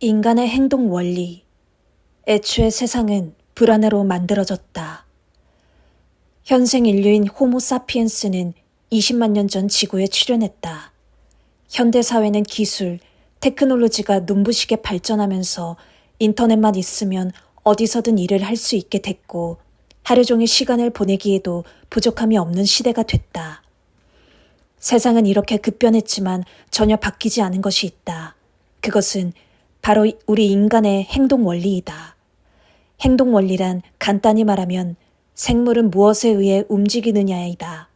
인간의 행동 원리. 애초에 세상은 불안으로 만들어졌다. 현생 인류인 호모사피엔스는 20만 년 전 지구에 출현했다. 현대사회는 기술, 테크놀로지가 눈부시게 발전하면서 인터넷만 있으면 어디서든 일을 할 수 있게 됐고 하루 종일 시간을 보내기에도 부족함이 없는 시대가 됐다. 세상은 이렇게 급변했지만 전혀 바뀌지 않은 것이 있다. 그것은 바로 우리 인간의 행동 원리이다. 행동 원리란 간단히 말하면 생물은 무엇에 의해 움직이느냐이다.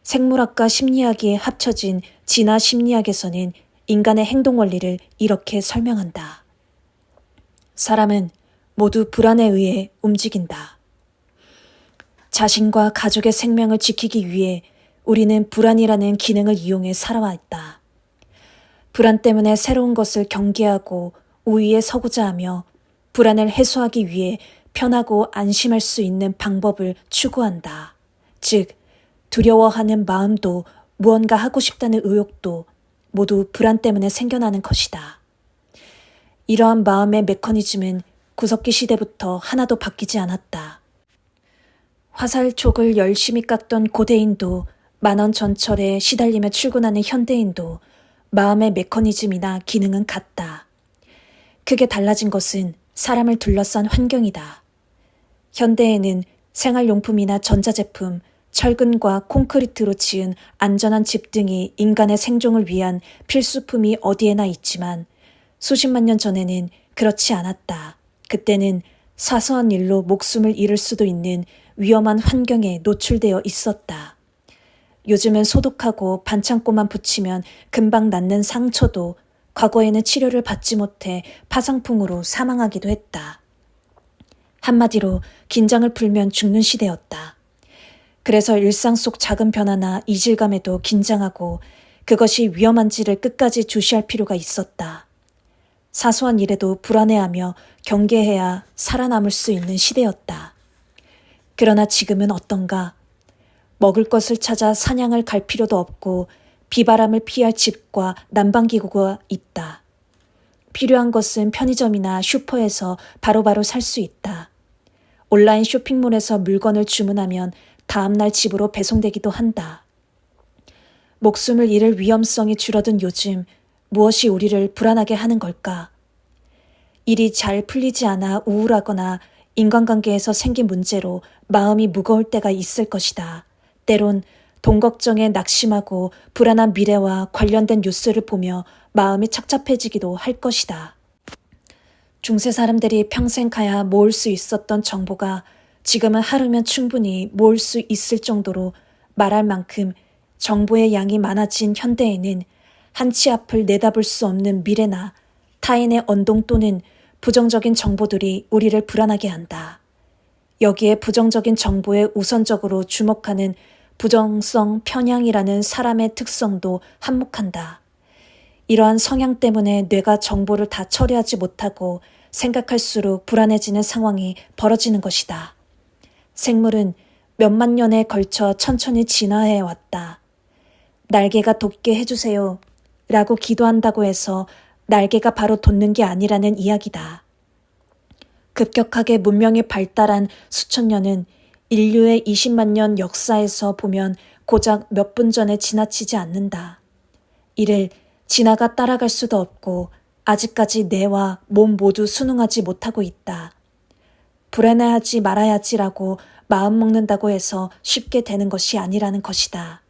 생물학과 심리학이 합쳐진 진화 심리학에서는 인간의 행동 원리를 이렇게 설명한다. 사람은 모두 불안에 의해 움직인다. 자신과 가족의 생명을 지키기 위해 우리는 불안이라는 기능을 이용해 살아왔다. 불안 때문에 새로운 것을 경계하고 우위에 서고자 하며 불안을 해소하기 위해 편하고 안심할 수 있는 방법을 추구한다. 즉, 두려워하는 마음도 무언가 하고 싶다는 의욕도 모두 불안 때문에 생겨나는 것이다. 이러한 마음의 메커니즘은 구석기 시대부터 하나도 바뀌지 않았다. 화살촉을 열심히 깎던 고대인도 만원 전철에 시달리며 출근하는 현대인도 마음의 메커니즘이나 기능은 같다. 크게 달라진 것은 사람을 둘러싼 환경이다. 현대에는 생활용품이나 전자제품, 철근과 콘크리트로 지은 안전한 집 등이 인간의 생존을 위한 필수품이 어디에나 있지만 수십만 년 전에는 그렇지 않았다. 그때는 사소한 일로 목숨을 잃을 수도 있는 위험한 환경에 노출되어 있었다. 요즘은 소독하고 반창고만 붙이면 금방 낫는 상처도 과거에는 치료를 받지 못해 파상풍으로 사망하기도 했다. 한마디로 긴장을 풀면 죽는 시대였다. 그래서 일상 속 작은 변화나 이질감에도 긴장하고 그것이 위험한지를 끝까지 주시할 필요가 있었다. 사소한 일에도 불안해하며 경계해야 살아남을 수 있는 시대였다. 그러나 지금은 어떤가? 먹을 것을 찾아 사냥을 갈 필요도 없고 비바람을 피할 집과 난방기구가 있다. 필요한 것은 편의점이나 슈퍼에서 바로바로 살 수 있다. 온라인 쇼핑몰에서 물건을 주문하면 다음날 집으로 배송되기도 한다. 목숨을 잃을 위험성이 줄어든 요즘 무엇이 우리를 불안하게 하는 걸까? 일이 잘 풀리지 않아 우울하거나 인간관계에서 생긴 문제로 마음이 무거울 때가 있을 것이다. 때론 돈 걱정에 낙심하고 불안한 미래와 관련된 뉴스를 보며 마음이 착잡해지기도 할 것이다. 중세 사람들이 평생 가야 모을 수 있었던 정보가 지금은 하루면 충분히 모을 수 있을 정도로 말할 만큼 정보의 양이 많아진 현대에는 한치 앞을 내다볼 수 없는 미래나 타인의 언동 또는 부정적인 정보들이 우리를 불안하게 한다. 여기에 부정적인 정보에 우선적으로 주목하는 부정성 편향이라는 사람의 특성도 한몫한다. 이러한 성향 때문에 뇌가 정보를 다 처리하지 못하고 생각할수록 불안해지는 상황이 벌어지는 것이다. 생물은 몇만 년에 걸쳐 천천히 진화해 왔다. 날개가 돋게 해주세요 라고 기도한다고 해서 날개가 바로 돋는 게 아니라는 이야기다. 급격하게 문명이 발달한 수천 년은 인류의 20만 년 역사에서 보면 고작 몇 분 전에 지나치지 않는다. 이를 진화가 따라갈 수도 없고 아직까지 뇌와 몸 모두 순응하지 못하고 있다. 불안해하지 말아야지라고 마음먹는다고 해서 쉽게 되는 것이 아니라는 것이다.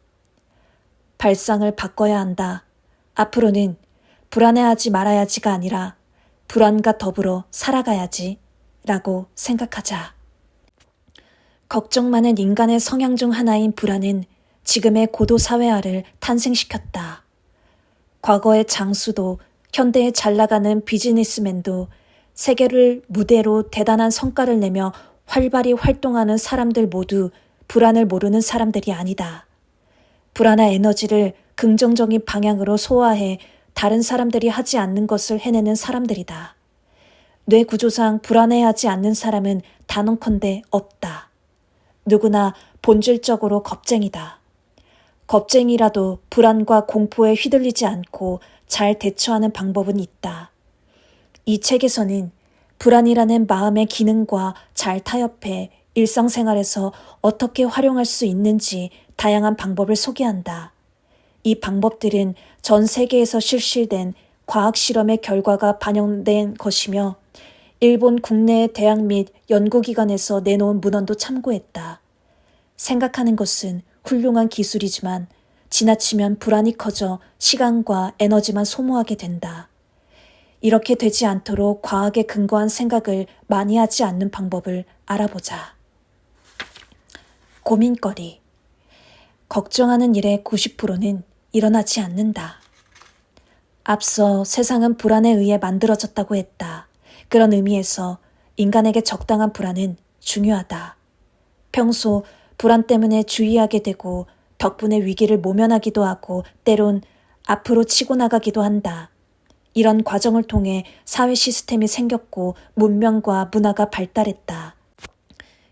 발상을 바꿔야 한다. 앞으로는 불안해하지 말아야지가 아니라 불안과 더불어 살아가야지 라고 생각하자. 걱정 많은 인간의 성향 중 하나인 불안은 지금의 고도 사회화를 탄생시켰다. 과거의 장수도 현대에 잘나가는 비즈니스맨도 세계를 무대로 대단한 성과를 내며 활발히 활동하는 사람들 모두 불안을 모르는 사람들이 아니다. 불안한 에너지를 긍정적인 방향으로 소화해 다른 사람들이 하지 않는 것을 해내는 사람들이다. 뇌 구조상 불안해하지 않는 사람은 단언컨대 없다. 누구나 본질적으로 겁쟁이다. 겁쟁이라도 불안과 공포에 휘둘리지 않고 잘 대처하는 방법은 있다. 이 책에서는 불안이라는 마음의 기능과 잘 타협해 일상생활에서 어떻게 활용할 수 있는지 다양한 방법을 소개한다. 이 방법들은 전 세계에서 실시된 과학 실험의 결과가 반영된 것이며 일본 국내의 대학 및 연구기관에서 내놓은 문헌도 참고했다. 생각하는 것은 훌륭한 기술이지만 지나치면 불안이 커져 시간과 에너지만 소모하게 된다. 이렇게 되지 않도록 과학에 근거한 생각을 많이 하지 않는 방법을 알아보자. 고민거리. 걱정하는 일의 90%는 일어나지 않는다. 앞서 세상은 불안에 의해 만들어졌다고 했다. 그런 의미에서 인간에게 적당한 불안은 중요하다. 평소 불안 때문에 주의하게 되고 덕분에 위기를 모면하기도 하고 때론 앞으로 치고 나가기도 한다. 이런 과정을 통해 사회 시스템이 생겼고 문명과 문화가 발달했다.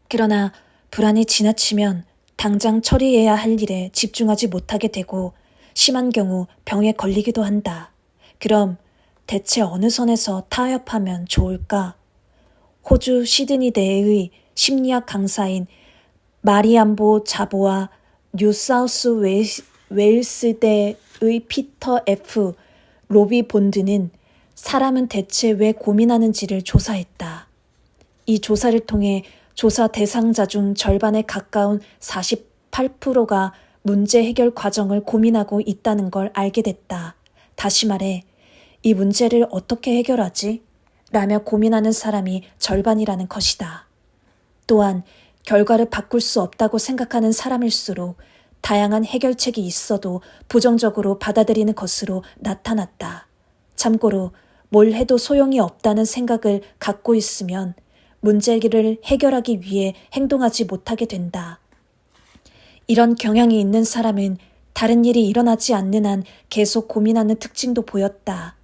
그러나 불안이 지나치면 당장 처리해야 할 일에 집중하지 못하게 되고 심한 경우 병에 걸리기도 한다. 그럼 대체 어느 선에서 타협하면 좋을까? 호주 시드니대의 심리학 강사인 마리암보 자보와 뉴사우스 웨일스대의 피터 F. 로비 본드는 사람은 대체 왜 고민하는지를 조사했다. 이 조사를 통해 조사 대상자 중 절반에 가까운 48%가 문제 해결 과정을 고민하고 있다는 걸 알게 됐다. 다시 말해, 이 문제를 어떻게 해결하지? 라며 고민하는 사람이 절반이라는 것이다. 또한 결과를 바꿀 수 없다고 생각하는 사람일수록 다양한 해결책이 있어도 부정적으로 받아들이는 것으로 나타났다. 참고로 뭘 해도 소용이 없다는 생각을 갖고 있으면 문제를 해결하기 위해 행동하지 못하게 된다. 이런 경향이 있는 사람은 다른 일이 일어나지 않는 한 계속 고민하는 특징도 보였다.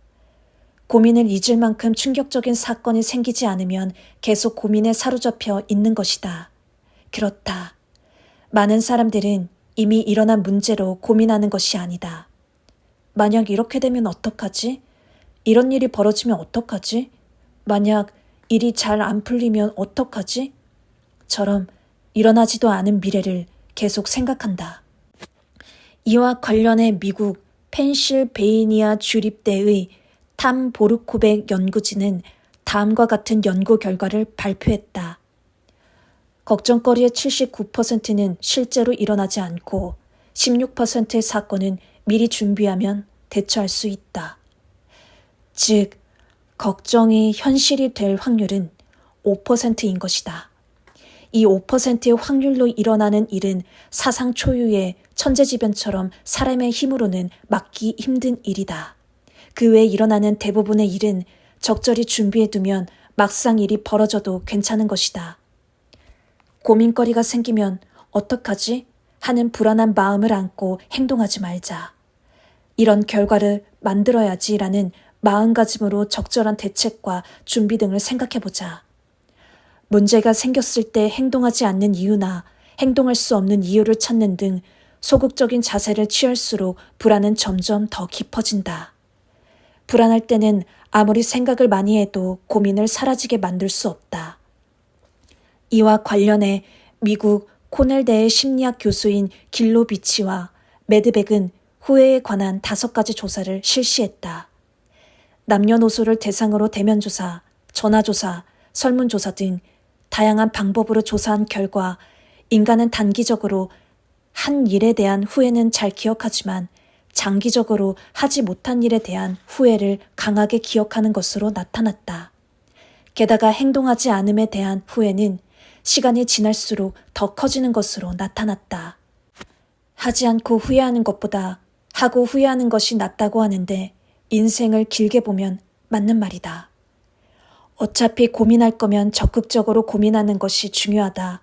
고민을 잊을 만큼 충격적인 사건이 생기지 않으면 계속 고민에 사로잡혀 있는 것이다. 그렇다. 많은 사람들은 이미 일어난 문제로 고민하는 것이 아니다. 만약 이렇게 되면 어떡하지? 이런 일이 벌어지면 어떡하지? 만약 일이 잘 안 풀리면 어떡하지? 처럼 일어나지도 않은 미래를 계속 생각한다. 이와 관련해 미국 펜실베이니아 주립대의 탐 보르코벡 연구진은 다음과 같은 연구 결과를 발표했다. 걱정거리의 79%는 실제로 일어나지 않고 16%의 사건은 미리 준비하면 대처할 수 있다. 즉, 걱정이 현실이 될 확률은 5%인 것이다. 이 5%의 확률로 일어나는 일은 사상 초유의 천재지변처럼 사람의 힘으로는 막기 힘든 일이다. 그 외에 일어나는 대부분의 일은 적절히 준비해두면 막상 일이 벌어져도 괜찮은 것이다. 고민거리가 생기면 어떡하지? 하는 불안한 마음을 안고 행동하지 말자. 이런 결과를 만들어야지라는 마음가짐으로 적절한 대책과 준비 등을 생각해보자. 문제가 생겼을 때 행동하지 않는 이유나 행동할 수 없는 이유를 찾는 등 소극적인 자세를 취할수록 불안은 점점 더 깊어진다. 불안할 때는 아무리 생각을 많이 해도 고민을 사라지게 만들 수 없다. 이와 관련해 미국 코넬대의 심리학 교수인 길로비치와 매드백은 후회에 관한 5가지 조사를 실시했다. 남녀노소를 대상으로 대면조사, 전화조사, 설문조사 등 다양한 방법으로 조사한 결과 인간은 단기적으로 한 일에 대한 후회는 잘 기억하지만 장기적으로 하지 못한 일에 대한 후회를 강하게 기억하는 것으로 나타났다. 게다가 행동하지 않음에 대한 후회는 시간이 지날수록 더 커지는 것으로 나타났다. 하지 않고 후회하는 것보다 하고 후회하는 것이 낫다고 하는데 인생을 길게 보면 맞는 말이다. 어차피 고민할 거면 적극적으로 고민하는 것이 중요하다.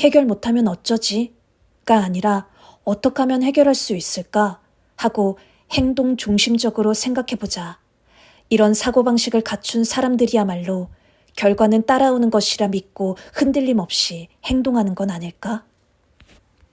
해결 못하면 어쩌지?가 아니라 어떻게 하면 해결할 수 있을까? 하고 행동 중심적으로 생각해보자. 이런 사고방식을 갖춘 사람들이야말로 결과는 따라오는 것이라 믿고 흔들림 없이 행동하는 건 아닐까?